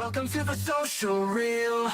Welcome to the social reel.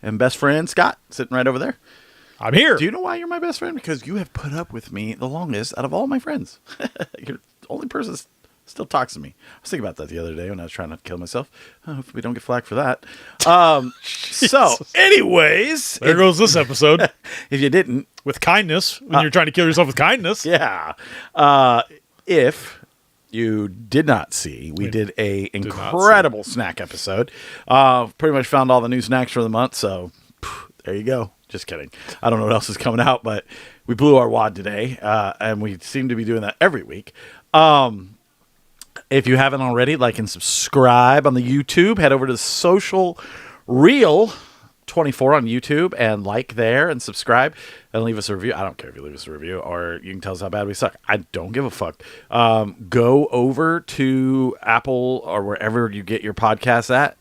And best friend Scott sitting right over there. I'm here. Do you know why you're my best friend? Because you have put up with me the longest out of all my friends. You're the only person that still talks to me. I was thinking about that the other day when I was trying not to kill myself. Hopefully we don't get flagged for that. So, anyways. There goes this episode. If you didn't. With kindness. When you're trying to kill yourself with kindness. Yeah. If you did not see, we did a incredible snack episode. Pretty much found all the new snacks for the month. So, there you go. Just kidding. I don't know what else is coming out, but we blew our wad today, and we seem to be doing that every week. If you haven't already, like and subscribe on the YouTube. Head over to the Social Reel 24 on YouTube and like there and subscribe and leave us a review. I don't care if you leave us a review or you can tell us how bad we suck. I don't give a fuck. Go over to Apple or wherever you get your podcasts at.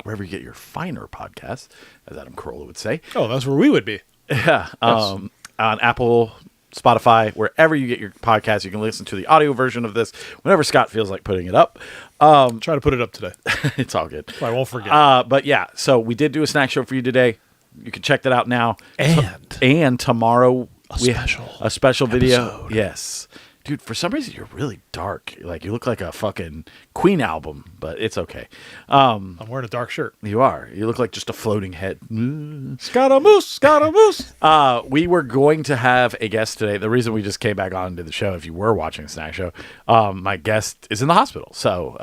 Wherever you get your finer podcasts, as Adam Carolla would say. Oh, that's where we would be. Yeah. On Apple, Spotify, wherever you get your podcasts, you can listen to the audio version of this whenever Scott feels like putting it up. Try to put it up today. It's all good. I won't forget. But yeah, so we did do a snack show for you today. You can check that out now. And tomorrow we have a special video. episode. Yes. Dude, for some reason, you're really dark. Like, you look like a fucking Queen album, but it's okay. I'm wearing a dark shirt. You are. You look like just a floating head. Scaramouche. We were going to have a guest today. The reason we just came back on to the show, if you were watching a snack show, my guest is in the hospital. So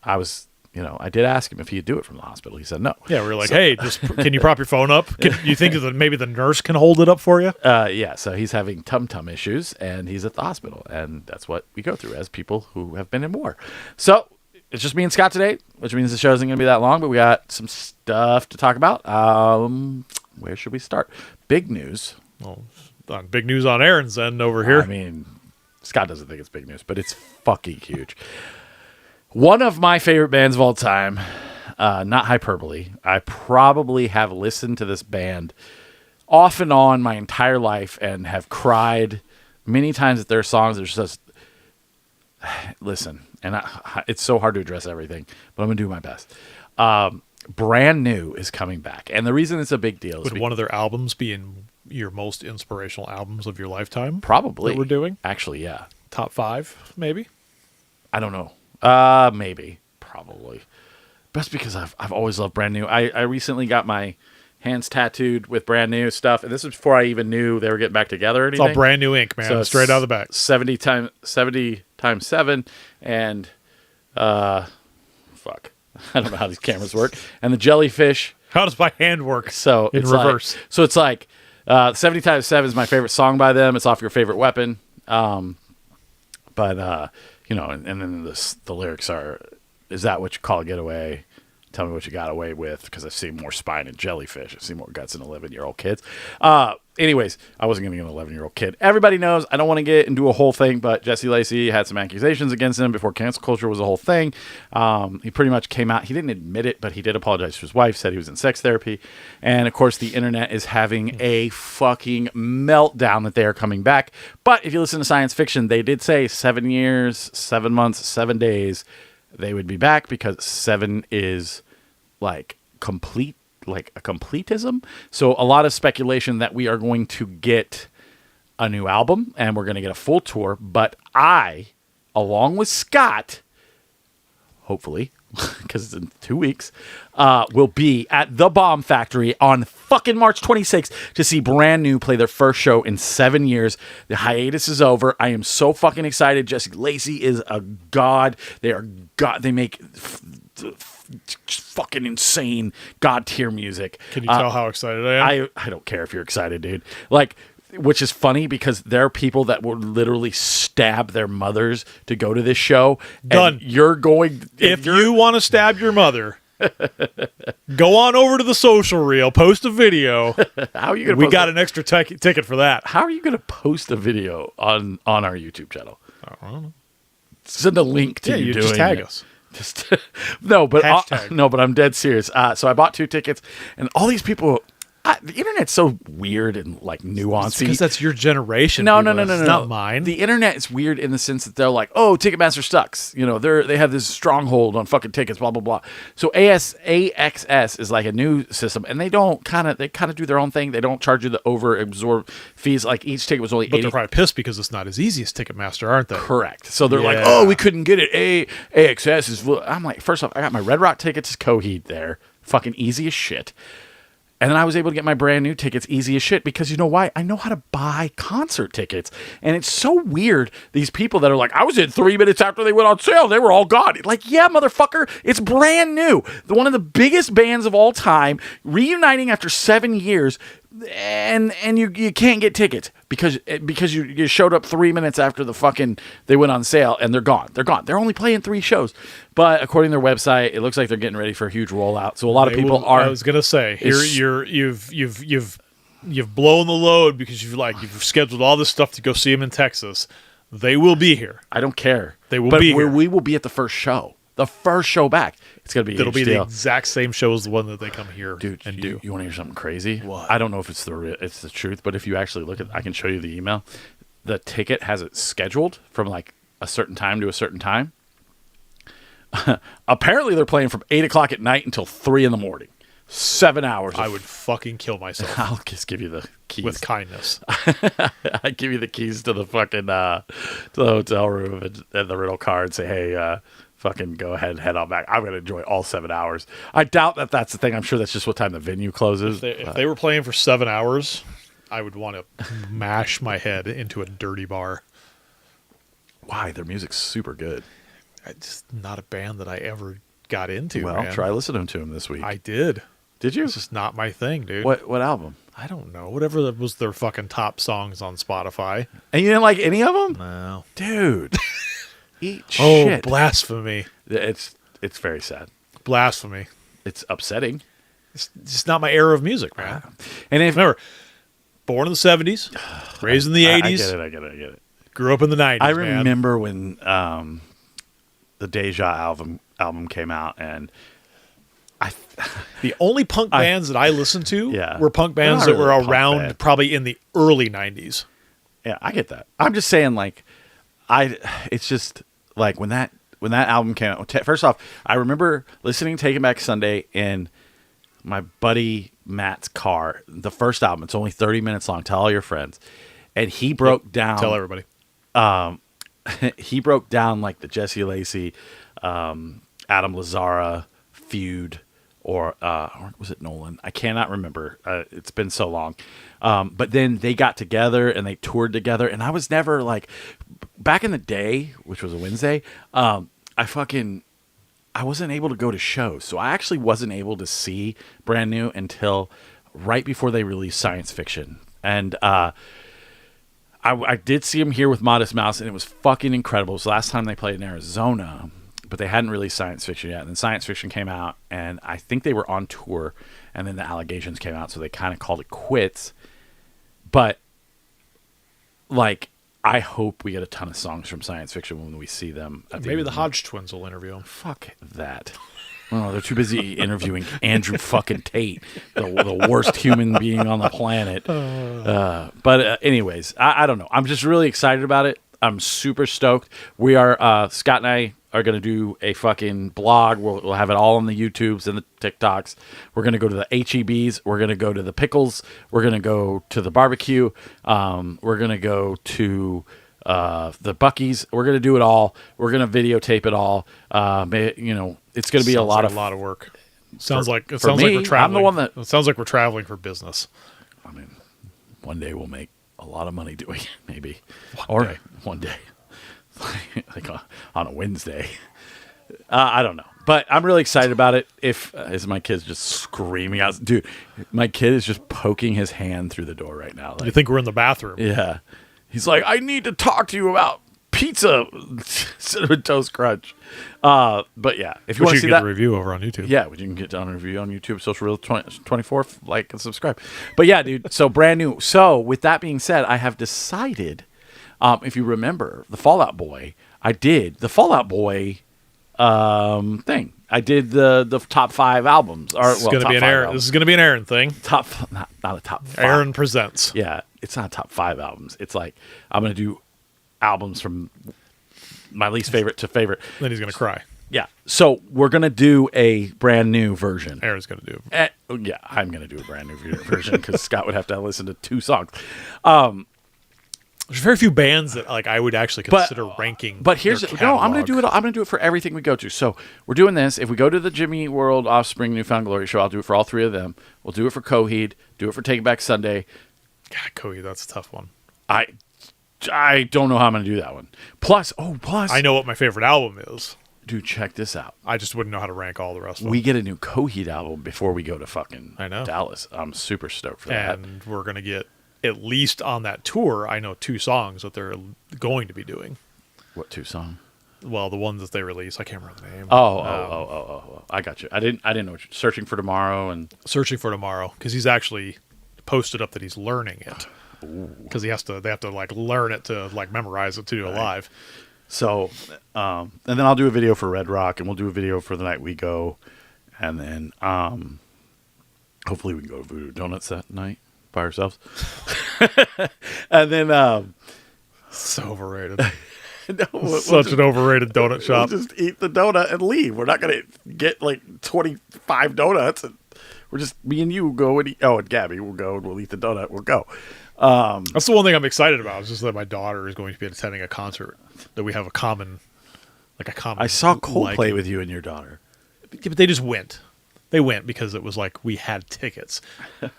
I was... I did ask him if he'd do it from the hospital. He said no. Yeah, we were like, hey, can you prop your phone up? You think that maybe the nurse can hold it up for you? Yeah, so he's having tum-tum issues, and he's at the hospital. And that's what we go through as people who have been in war. So it's just me and Scott today, which means the show isn't going to be that long, but we got some stuff to talk about. Where should we start? Big news. Well, big news on Aaron's end over here. I mean, Scott doesn't think it's big news, but it's fucking huge. One of my favorite bands of all time, not hyperbole, I probably have listened to this band off and on my entire life and have cried many times at their songs. There's just, listen, and it's so hard to address everything, but I'm going to do my best. Brand New is coming back. And the reason it's a big deal is Would one of their albums be in your most inspirational albums of your lifetime? Probably. That we're doing? Actually, yeah. Top 5, maybe? I don't know. Maybe. Probably. Just because I've always loved Brand New. I recently got my hands tattooed with Brand New stuff, and this was before I even knew they were getting back together or anything. It's all Brand New ink, man. So straight out of the back. 70 times 7, and fuck. I don't know how these cameras work. And the jellyfish. How does my hand work? So in reverse. So it's like 70 times 7 is my favorite song by them. It's off Your Favorite Weapon. But and then the lyrics are, is that what you call a getaway? Tell me what you got away with, because I've seen more spine in jellyfish. I've seen more guts in 11-year-old kids. Anyways, I wasn't going to get an 11-year-old kid. Everybody knows, I don't want to get into a whole thing, but Jesse Lacey had some accusations against him before cancel culture was a whole thing. He pretty much came out. He didn't admit it, but he did apologize to his wife, said he was in sex therapy. And, of course, the internet is having a fucking meltdown that they are coming back. But if you listen to science fiction, they did say 7 years, 7 months, 7 days, they would be back, because 7 is like complete, like a completism. So a lot of speculation that we are going to get a new album and we're going to get a full tour. But I, along with Scott, hopefully, because it's in 2 weeks, will be at the Bomb Factory on fucking March 26th to see Brand New play their first show in 7 years. The hiatus is over. I am so fucking excited. Jesse Lacey is a god. They are god. They make just fucking insane god tier music. Can you tell how excited I am? I don't care if you're excited, dude. Like, which is funny because there are people that will literally stab their mothers to go to this show. Done. And you're going. If you want to stab your mother, go on over to the social reel, post a video. How are you gonna? We got an extra ticket for that. How are you going to post a video on our YouTube channel? I don't know. Send a link to you doing just tag it. us. Just no, but Hashtag. no, but I'm dead serious. So I bought 2 tickets, and all these people. The internet's so weird and like nuanced. Because that's your generation. No, people. no, It's not mine. The internet is weird in the sense that they're like, oh, Ticketmaster sucks. You know, they have this stronghold on fucking tickets, blah blah blah. So AXS is like a new system, and they kind of do their own thing. They don't charge you the over absorb fees. Like each ticket was only But 80. they're probably pissed because it's not as easy as Ticketmaster, aren't they? Correct. So they're like, Yeah. oh, we couldn't get it. AXS is. I'm like, first off, I got my Red Rock tickets Coheed there, fucking easy as shit. And then I was able to get my brand new tickets easy as shit because you know why? I know how to buy concert tickets. And it's so weird, these people that are like, I was in 3 minutes after they went on sale. They were all gone. Like, yeah, motherfucker, it's brand new. One of the biggest bands of all time, reuniting after 7 years, and you can't get tickets because you showed up 3 minutes after they went on sale and they're gone. They're only playing 3 shows. But according to their website, it looks like they're getting ready for a huge rollout. So a lot of people are. I was gonna say you've blown the load because you've scheduled all this stuff to go see them in Texas. They will be here. I don't care. They will be here. We will be at the first show. The first show back. It's gonna be. It'll be deal. the exact same show as the one that they come here Dude, and do. do. You want to hear something crazy? What? I don't know if it's the truth, but if you actually look at, I can show you the email. The ticket has it scheduled from like a certain time to a certain time. Apparently, they're playing from 8 o'clock at night until 3 in the morning. 7 hours. I would fucking kill myself I'll just give you the keys. with kindness. I give you the keys to the fucking to the hotel room and the rental car and say, hey, fucking go ahead and head on back. I'm gonna enjoy all 7 hours. I doubt that that's the thing. I'm sure that's just what time the venue closes. If they were playing for 7 hours, I would want to mash my head into a dirty bar. Why? Their music's super good. It's not a band that I ever got into. Well, man. try listening to them this week. I did. Did you? It's just not my thing, dude. What album? I don't know. Whatever that was their fucking top songs on Spotify. And you didn't like any of them? No. Dude. Eat Oh, shit. blasphemy. It's very sad. Blasphemy. It's upsetting. It's just not my era of music, man. And if Remember, born in the 70s, raised in the 80s, I get it. grew up in the 90s, I man. remember when the Deja album came out, and The only punk bands that I listened to Yeah. were punk They're bands not that were really a punk around band. probably in the early 90s. yeah, I get that. I'm just saying, like, it's just like when that album came out. First off, I remember listening to Taking Back Sunday in my buddy Matt's car. The first album. It's only 30 minutes long. Tell all your friends. And he broke down. Tell everybody. He broke down like the Jesse Lacey, Adam Lazzara feud, or was it Nolan? I cannot remember. It's been so long. But then they got together and they toured together, and I was never like, back in the day, which was a Wednesday. I wasn't able to go to shows, so I actually wasn't able to see Brand New until right before they released Science Fiction, and I did see him here with Modest Mouse, and it was fucking incredible. It was the last time they played in Arizona, but they hadn't released Science Fiction yet. And then Science Fiction came out, and I think they were on tour, and then the allegations came out, so they kind of called it quits. But, like, I hope we get a ton of songs from Science Fiction when we see them. Maybe the Hodge twins will interview them. Fuck that. Well, they're too busy interviewing Andrew fucking Tate, the worst human being on the planet. But anyways, I don't know. I'm just really excited about it. I'm super stoked. We are, Scott and I are going to do a fucking blog. We'll have it all on the YouTubes and the TikToks. We're going to go to the HEBs. We're going to go to the Pickles. We're going to go to the barbecue. We're going to go to the Buc-ee's. We're going to do it all. We're going to videotape it all. It's going to be a lot of work. Sounds like we're me, traveling. I'm the one that. It sounds like we're traveling for business. I mean, one day we'll make a lot of money doing it, maybe. One day. One day. like on a Wednesday. I don't know. But I'm really excited about it. If is my kid's just screaming out, dude, my kid is just poking his hand through the door right now. You Like, think we're in the bathroom? yeah, he's like, I need to talk to you about pizza, cinnamon toast crunch. But yeah, if you want Which to you see can get that the review over on YouTube. yeah, you can get down a review on YouTube, Social Real 24, like and subscribe. But yeah, dude, so brand new. So with that being said, I have decided, if you remember the Fallout Boy, I did the Fallout Boy thing. I did the top 5 albums. Or, This is going to be an Aaron. This is going to be an Aaron thing. Top, not a top 5. Aaron presents. Yeah, it's not top 5 albums. It's like I'm going to do albums from my least favorite to favorite. Then he's going to cry. Yeah. So we're going to do a brand new version. Aaron's going to do. Yeah, I'm going to do a brand new version because Scott would have to listen to 2 songs. There's very few bands that like I would actually consider ranking. But here's their no, I'm going catalog. to do it. I'm going to do it for everything we go to. So we're doing this. If we go to the Jimmy World Offspring Newfound Glory show, I'll do it for all 3 of them. We'll do it for Coheed. Do it for Take It Back Sunday. God, Cody, that's a tough one. I don't know how I'm going to do that one. Plus, I know what my favorite album is. dude, check this out. I just wouldn't know how to rank all the rest of them. We get a new Coheed album before we go to fucking I know. Dallas. I'm super stoked for that. And we're going to get, at least on that tour, I know 2 songs that they're going to be doing. What 2 songs? Well, the ones that they release, I can't remember the name. Oh. I got you. I didn't know what Searching for Tomorrow and Searching for Tomorrow, because he's actually posted up that he's learning it. Because they have to like learn it to like memorize it to do it live. so and then I'll do a video for Red Rock and we'll do a video for The Night We Go, and then hopefully we can go to Voodoo Donuts that night by ourselves. And then So overrated. Such an overrated donut shop. We'll just eat the donut and leave. We're not going to get like 25 donuts. And we're just, me and you will go and eat. Oh, and Gabby will go and we'll eat the donut. We'll go. That's the one thing I'm excited about. Is just that my daughter is going to be attending a concert that we have a common. I saw Coldplay liking. with you and your daughter. Yeah, but they just went. They went because it was like we had tickets.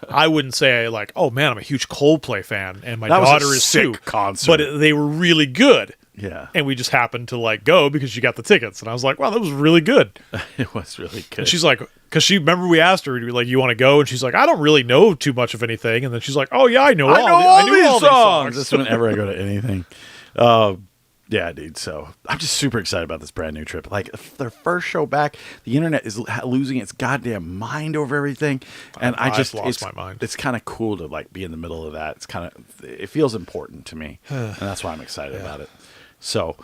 I wouldn't say like, oh man, I'm a huge Coldplay fan, and my That was a daughter is sick too. concert. But they were really good. Yeah. And we just happened to like go because you got the tickets, and I was like, wow, that was really good. It was really good. And she's like, because she remember we asked her, like, you want to go? And she's like, I don't really know too much of anything. And then she's like, oh yeah, I know all these these songs. That's whenever I go to anything. Yeah, dude. So I'm just super excited about this brand new trip. Like their first show back, the internet is losing its goddamn mind over everything, and I've lost my mind. It's kind of cool to like be in the middle of that. It feels important to me, and that's why I'm excited about it. So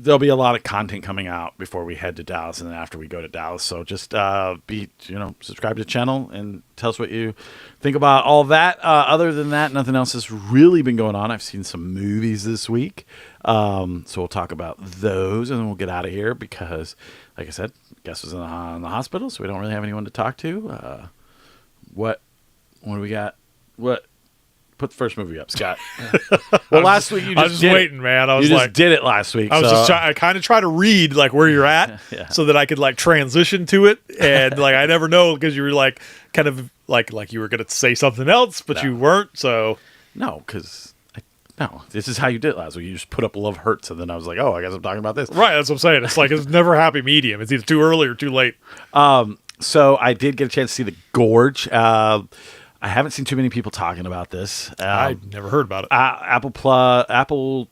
there'll be a lot of content coming out before we head to Dallas, and then after we go to Dallas. So just subscribe to the channel and tell us what you think about all that. Other than that, nothing else has really been going on. I've seen some movies this week, so we'll talk about those, and then we'll get out of here because, like I said, Guess was in the hospital, so we don't really have anyone to talk to. What do we got? What? Put the first movie up, Scott. Well, last week you just I was just waiting, man. I was you like, just did it last week. I was so. just I kind of try to read like where you're at, Yeah. so that I could like transition to it, and like I never know because you were like kind of like you were gonna say something else, but you weren't. So No, because this is how you did it last week. You just put up Love Hurts, and then I was like, oh, I guess I'm talking about this. right, that's what I'm saying. It's like it's never a happy medium. It's either too early or too late. So I did get a chance to see The Gorge. I haven't seen too many people talking about this. I never heard about it. Apple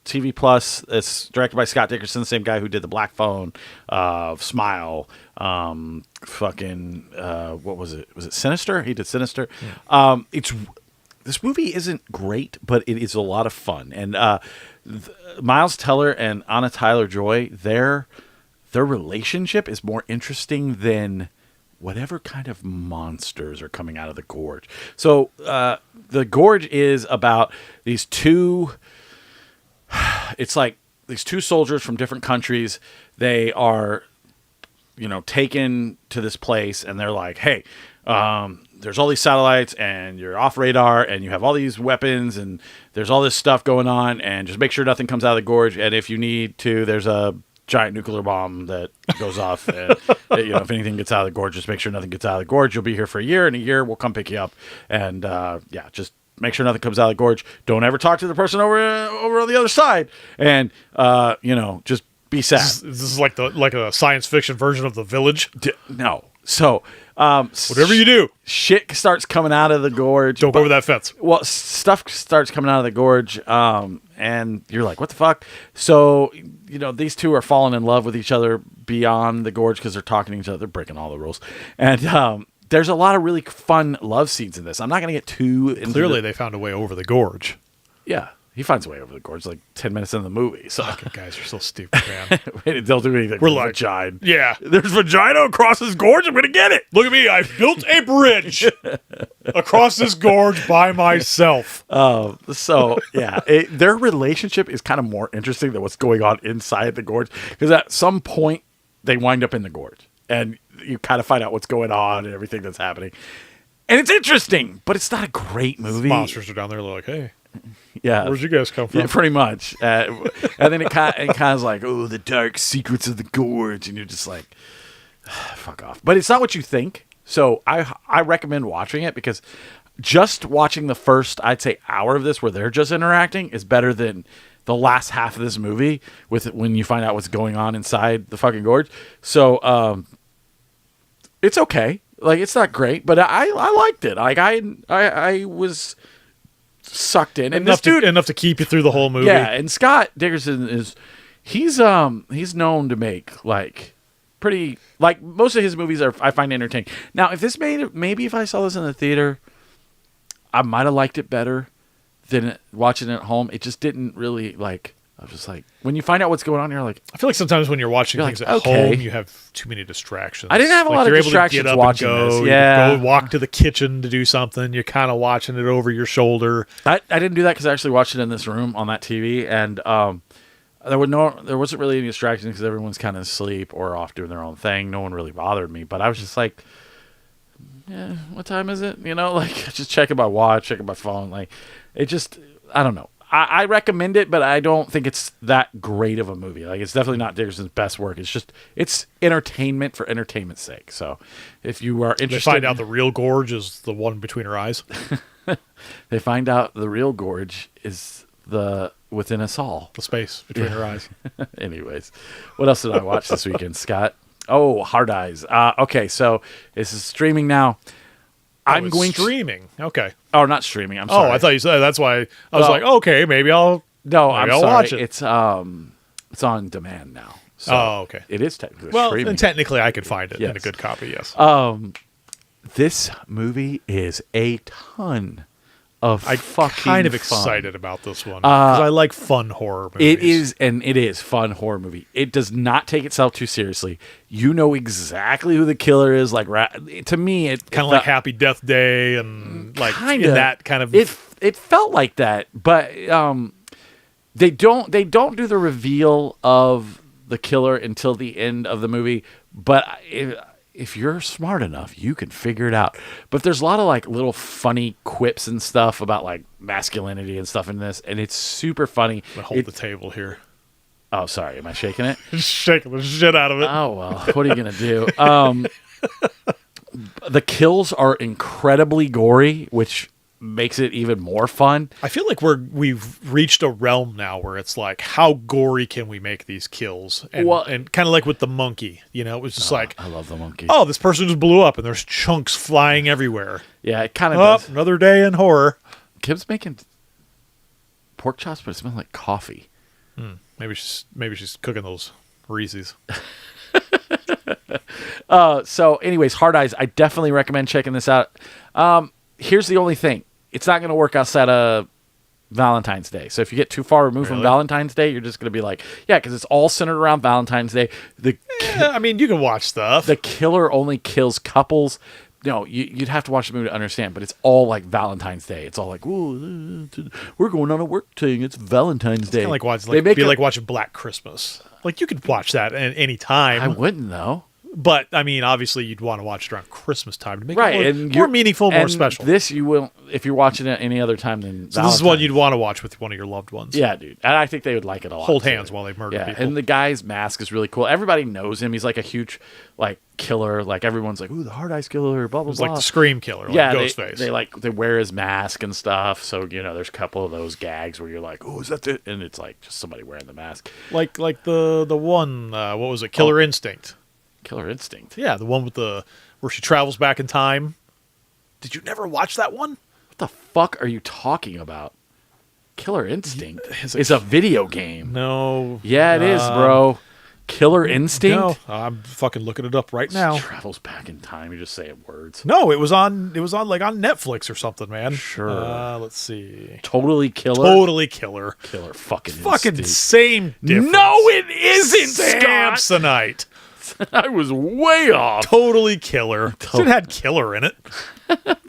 TV Plus. It's directed by Scott Dickerson, the same guy who did The Black Phone, Smile, what was it? Was it Sinister? He did Sinister. Yeah. This movie isn't great, but it is a lot of fun. And Miles Teller and Anna Taylor-Joy, their relationship is more interesting than whatever kind of monsters are coming out of the Gorge. So the Gorge is about these two. It's like these two soldiers from different countries. They are, taken to this place, and they're like, "Hey, there's all these satellites, and you're off radar, and you have all these weapons, and there's all this stuff going on, and just make sure nothing comes out of the Gorge. And if you need to, there's a giant nuclear bomb that goes off. And, if anything gets out of the Gorge, just make sure nothing gets out of the Gorge. You'll be here for a year. In a year, we'll come pick you up. And just make sure nothing comes out of the Gorge. Don't ever talk to the person over on the other side. And just be sad. This is like a science fiction version of The Village. No. So, Whatever you do, shit starts coming out of the gorge. don't go over that fence. Well, stuff starts coming out of the gorge, and you're like, what the fuck? So, these two are falling in love with each other beyond the gorge because they're talking to each other. They're breaking all the rules. And there's a lot of really fun love scenes in this. I'm not going to get too into Clearly, they found a way over the gorge. Yeah. He finds a way over the gorge like 10 minutes into the movie. So Fucking guys are so stupid, man. they'll do anything. We're with like, vagina. yeah. There's vagina across this gorge. I'm going to get it. Look at me. I built a bridge across this gorge by myself. So, yeah, their relationship is kind of more interesting than what's going on inside the gorge. Because at some point, they wind up in the gorge. And you kind of find out what's going on and everything that's happening. And it's interesting, but it's not a great movie. Monsters are down there like, hey, yeah. where'd you guys come from? Yeah, pretty much. And then it kind of is like, oh, the dark secrets of the gorge. And you're just like, fuck off. But it's not what you think. So I recommend watching it because just watching the first, I'd say, hour of this where they're just interacting is better than the last half of this movie when you find out what's going on inside the fucking gorge. So it's okay. Like, it's not great, but I liked it. Like, I was sucked in, and enough to keep you through the whole movie. Yeah, and Scott Dickerson he's known to make like pretty, like, most of his movies I find entertaining. Now, if this maybe if I saw this in the theater, I might have liked it better than watching it at home. It just didn't really like. I was just like, when you find out what's going on, you're like, I feel like sometimes when you're watching You're things like, at okay. home, you have too many distractions. I didn't have a lot of you're distractions able to get up watching and go, this. Yeah. You go walk to the kitchen to do something. You're kind of watching it over your shoulder. I didn't do that because I actually watched it in this room on that TV, and there wasn't really any distractions because everyone's kind of asleep or off doing their own thing. No one really bothered me, but I was just like, yeah, what time is it? Like, just checking my watch, checking my phone. Like, it just, I don't know. I recommend it, but I don't think it's that great of a movie. Like, it's definitely not Dickerson's best work. It's entertainment for entertainment's sake. So, if you are interested, They find out the real gorge is the one between her eyes. they find out the real gorge is the within us all. The space between her eyes. Anyways, what else did I watch this weekend, Scott? Oh, Hard Eyes. Okay, so this is streaming now. I'm going streaming. Okay. Oh, not streaming. I'm sorry. Oh, I thought you said that's why I was like, okay, maybe I'll. No, maybe I'm I'll sorry. watch it. It's on demand now. So Oh, okay. It is technically Well, streaming. and technically, I could find it in a Yes. good copy. Yes. This movie is a ton of I'm fucking kind of fun. excited about this one because I like fun horror movies. It is fun horror movie. It does not take itself too seriously. You know exactly who the killer is. Like, to me, it kind of like Happy Death Day and like kinda, in that kind of. It felt like that, but they don't do the reveal of the killer until the end of the movie. But if you're smart enough, you can figure it out. But there's a lot of like little funny quips and stuff about like masculinity and stuff in this, and it's super funny. hold the table here. Oh, sorry, am I shaking it? Shaking the shit out of it. Oh well, what are you gonna do? The kills are incredibly gory, which makes it even more fun. I feel like we've reached a realm now where it's like, how gory can we make these kills? And, and kind of like with the monkey, it was just like, I love the monkey. oh, this person just blew up and there's chunks flying everywhere. Yeah, it kind of does. Another day in horror. Kim's making pork chops, but it smells like coffee. Maybe she's cooking those Reese's. So anyways, Hard Eyes, I definitely recommend checking this out. Here's the only thing. It's not going to work outside of Valentine's Day. So if you get too far removed from Valentine's Day, you're just going to be like, yeah, because it's all centered around Valentine's Day. I mean, you can watch stuff. The killer only kills couples. No, you'd have to watch the movie to understand, but it's all like Valentine's Day. It's all like, ooh, we're going on a work thing. It's Valentine's Day. Kind of like watching Black Christmas. Like, you could watch that at any time. I wouldn't, though. But I mean, obviously, you'd want to watch it around Christmas time to make Right, it and more meaningful, more special. This you will if you're watching it any other time than So this is one you'd want to watch with one of your loved ones. Yeah, dude. And I think they would like it a lot. Hold too. hands while they murder people. And the guy's mask is really cool. Everybody knows him. He's like a huge like killer. Like everyone's like, ooh, the Hard Eyes Killer, blah blah It's blah. like the Scream Killer, like yeah, Ghostface. they wear his mask and stuff. So there's a couple of those gags where you're like, oh, is that it? And it's like just somebody wearing the mask. Like the one, what was it? Killer Instinct. Killer Instinct. Yeah, the one with where she travels back in time. Did you never watch that one? What the fuck are you talking about? Killer Instinct is a video game. No. Yeah, it is, bro. Killer Instinct? No, I'm fucking looking it up right now. Travels back in time. You're just saying words. No, it was on like on Netflix or something, man. Sure. Let's see. Totally Killer? Totally Killer. Killer fucking Fucking Instinct. same difference. No, it isn't, Scott. Samsonite. I was way off. Totally Killer. It had Killer in it.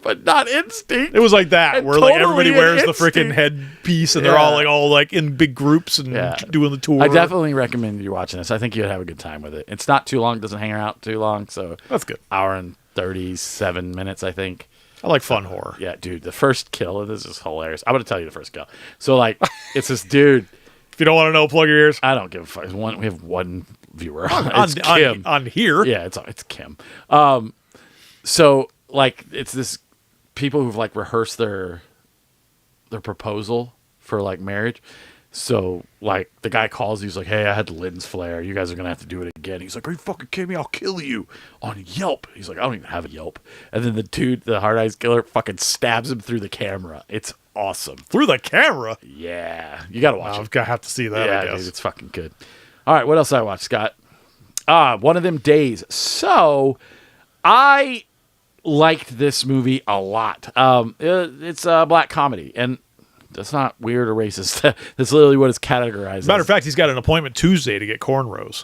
But not Instinct. It was like that, And where like totally everybody an wears the instinct. freaking headpiece, and they're Yeah. all like in big groups and doing the tour. I definitely recommend you watching this. I think you'd have a good time with it. It's not too long. It doesn't hang out too long. So That's good. hour and 37 minutes, I think. I like fun horror. Yeah, dude. The first kill, and this is hilarious. I'm going to tell you the first kill. So, like, it's this dude. If you don't want to know, plug your ears. I don't give a fuck. We have one viewer. On It's Kim. on here. Yeah, it's Kim. So like it's this people who've like rehearsed their proposal for like marriage. So like the guy calls, he's like, "Hey, I had the lens flare. You guys are gonna have to do it again." He's like, "Are you fucking kidding me? I'll kill you on Yelp." He's like, "I don't even have a Yelp." And then the dude, the Hard Eyes Killer, fucking stabs him through the camera. It's awesome. Through the camera. Yeah, you gotta watch it. I've got to have to see that. Yeah, I guess. dude, it's fucking good. All right, what else did I watch, Scott? One of Them Days. So, I liked this movie a lot. It's a black comedy, and that's not weird or racist. That's literally what it's categorized as. Matter of fact, he's got an appointment Tuesday to get cornrows.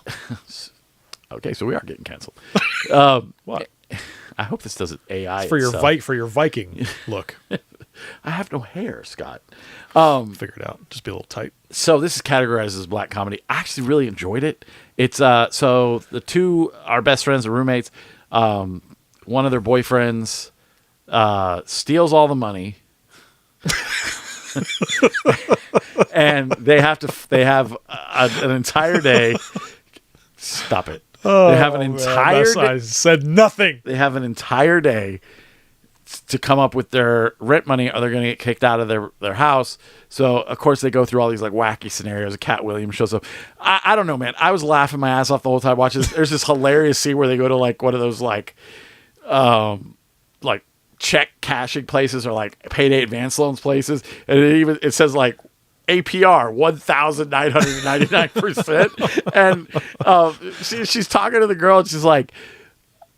Okay, so we are getting canceled. What? I hope this doesn't AI For itself. your Viking look. I have no hair, Scott. Figure it out. Just be a little tight. So this is categorized as black comedy. I actually really enjoyed it. It's so the two are best friends and roommates. One of their boyfriends steals all the money, and they have an entire day. Stop it. They have an entire. I said nothing. They have an entire day to come up with their rent money, or they're going to get kicked out of their house. So, of course, they go through all these like wacky scenarios. Cat Williams shows up. I don't know, man. I was laughing my ass off the whole time watching this. There's this hilarious scene where they go to like one of those like check cashing places or like payday advance loans places, and it says like APR 1,999%. And she's talking to the girl, and she's like,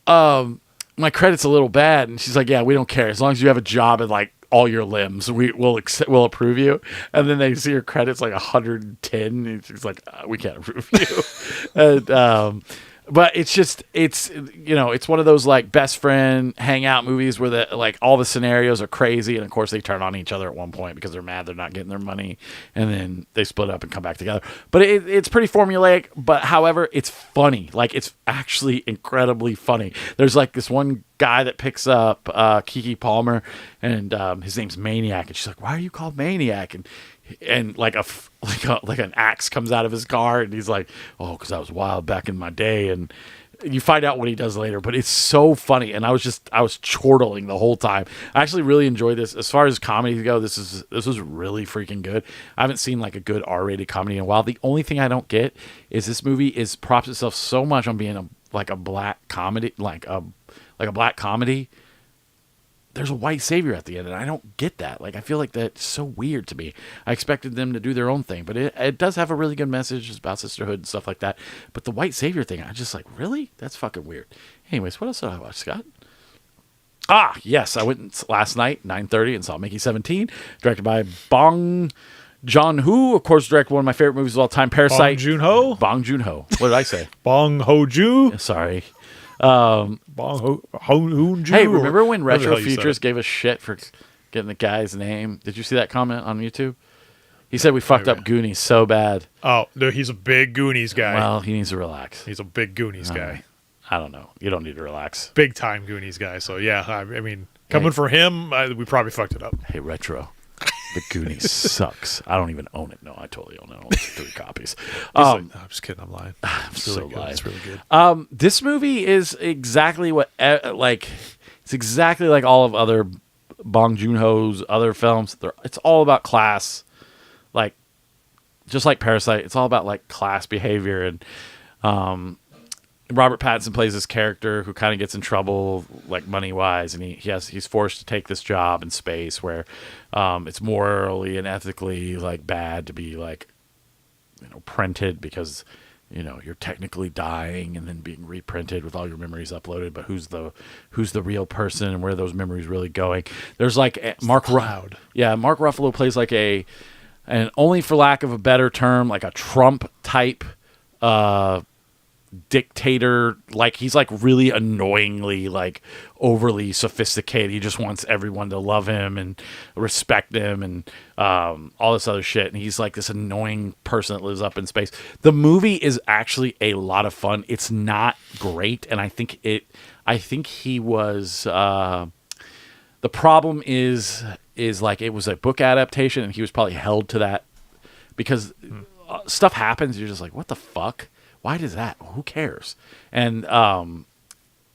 my credit's a little bad. And she's like, yeah, we don't care. As long as you have a job and like all your limbs, we'll approve you. And then they see your credit's like 110. And she's like, we can't approve you. And, but it's one of those like best friend hangout movies where like all the scenarios are crazy, and of course they turn on each other at one point because they're mad they're not getting their money, and then they split up and come back together. But it's pretty formulaic, but however, it's funny. Like it's actually incredibly funny. There's like this one guy that picks up Keke Palmer, and his name's Maniac, and she's like, "Why are you called Maniac?" And like an axe comes out of his car, and he's like, "Oh, because I was wild back in my day." And you find out what he does later, but it's so funny. And I was chortling the whole time. I actually really enjoyed this. As far as comedies go, this was really freaking good. I haven't seen like a good R-rated comedy in a while. The only thing I don't get is this movie props itself so much on being a black comedy, like a black comedy. There's a white savior at the end, and I don't get that. Like, I feel like that's so weird to me. I expected them to do their own thing, but it does have a really good message. It's about sisterhood and stuff like that. But the white savior thing, I'm just like, really? That's fucking weird. Anyways, what else did I watch, Scott? Yes, I went last night, 9:30, and saw Mickey 17, directed by Bong Joon-ho. Of course, directed one of my favorite movies of all time, Parasite. Bong Joon-ho? Bong Joon-ho. What did I say? Bong Ho-ju? Sorry. Bong Ho-ju? Hey, remember when Whatever the Retro hell you said. Futures gave us shit for getting the guy's name? Did you see that comment on YouTube? He said we fucked up Goonies so bad. Oh, no, he's a big Goonies guy. Well, he needs to relax. He's a big Goonies guy. I don't know. You don't need to relax. Big time Goonies guy. So yeah, I mean, coming for him, we probably fucked it up. Hey, Retro. The Goonies sucks. I don't even own it. No, I totally own it. I own 3 copies. I'm just kidding. I'm lying. It's Really so good. lying. It's really good. This movie is exactly what it's exactly like all of other Bong Joon-ho's other films. It's all about class, like just like Parasite. It's all about like class behavior, and Robert Pattinson plays this character who kind of gets in trouble, like money wise, and he's forced to take this job in space where it's morally and ethically like bad to be like printed because you're technically dying and then being reprinted with all your memories uploaded, but who's the real person and where are those memories really going? There's like Mark Ruffalo plays like and only for lack of a better term, like a Trump type dictator. Like he's like really annoyingly like overly sophisticated. He just wants everyone to love him and respect him and all this other shit, and he's like this annoying person that lives up in space. The movie is actually a lot of fun. It's not great, and I think he was the problem is like it was a book adaptation and he was probably held to that because stuff happens, you're just like, what the fuck? Why does that? Who cares? And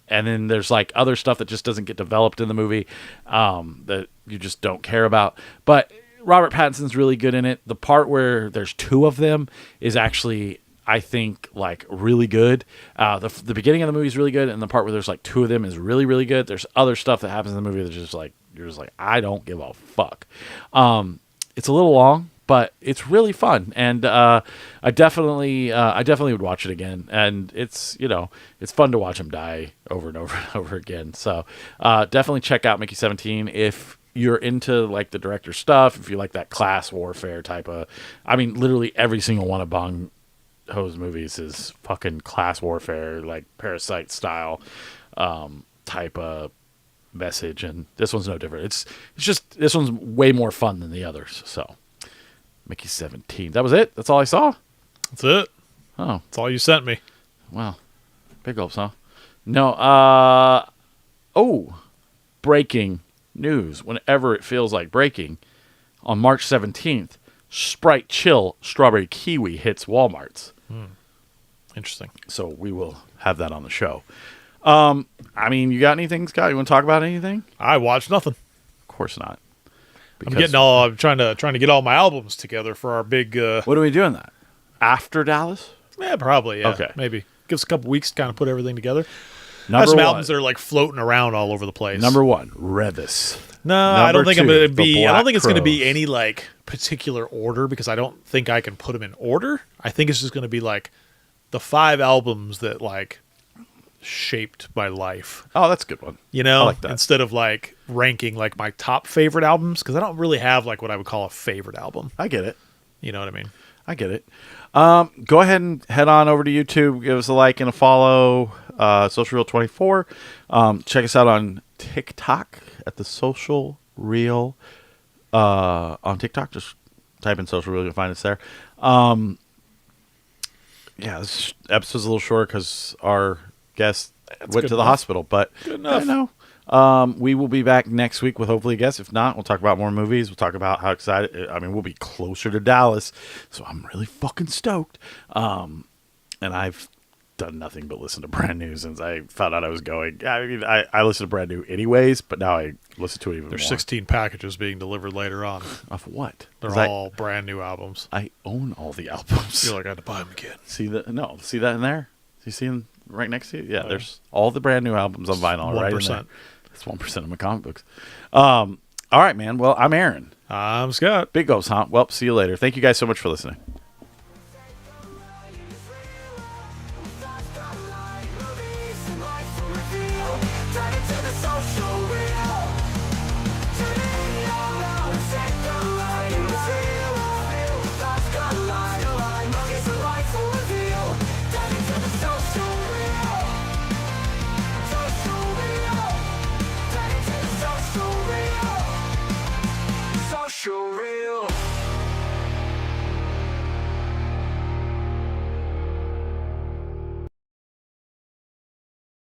then there's like other stuff that just doesn't get developed in the movie that you just don't care about. But Robert Pattinson's really good in it. The part where there's 2 of them is actually, I think, like really good. The beginning of the movie is really good, and the part where there's like 2 of them is really, really good. There's other stuff that happens in the movie that's just like you're just like, I don't give a fuck. It's a little long, but it's really fun, and I definitely would watch it again. And it's it's fun to watch him die over and over and over again. So definitely check out Mickey 17 if you're into like the director stuff. If you like that class warfare type of, I mean, literally every single one of Bong Joon's movies is fucking class warfare, like Parasite style type of message, and this one's no different. It's just this one's way more fun than the others. So. Mickey 17. That was it? That's all I saw? That's it. Oh. That's all you sent me. Well, big gulps, huh? No, breaking news. Whenever it feels like breaking, on March 17th, Sprite Chill Strawberry Kiwi hits Walmarts. Interesting. So we will have that on the show. I mean, you got anything, Scott? You want to talk about anything? I watched nothing. Of course not. I'm trying to get all my albums together for our big. What are we doing that after Dallas? Yeah, probably. Yeah, okay, maybe give us a couple weeks to kind of put everything together. Number some one. albums that are like floating around all over the place. Number 1, Revis. No, I don't think I'm going to be. I don't think it's going to be Crows. any like particular order because I don't think I can put them in order. I think it's just going to be like the 5 albums that like shaped my life. Oh, that's a good one. You know, I like that. Instead of like ranking like my top favorite albums, because I don't really have like what I would call a favorite album. I get it. You know what I mean? I get it. Go ahead and head on over to YouTube. Give us a like and a follow. Social Reel 24. Check us out on TikTok at the Social Reel. On TikTok, just type in Social Reel. You'll find us there. This episode's a little short because our guest went to the hospital, but good enough. I know. We will be back next week with hopefully a guest. If not, we'll talk about more movies. We'll talk about how excited. I mean, we'll be closer to Dallas, so I'm really fucking stoked. And I've done nothing but listen to Brand New since I found out I was going. I mean, I listen to Brand New anyways, but now I listen to it even There's more. 16 packages being delivered later on. Of what? They're all brand new albums. I own all the albums. I feel like I had to buy them again. See that in there? You see them right next to you? Yeah, there's all the brand new albums on vinyl 1%. right in there. That's 1% of my comic books. All right, man. Well, I'm Aaron. I'm Scott. Big goes, huh? Well, see you later. Thank you guys so much for listening.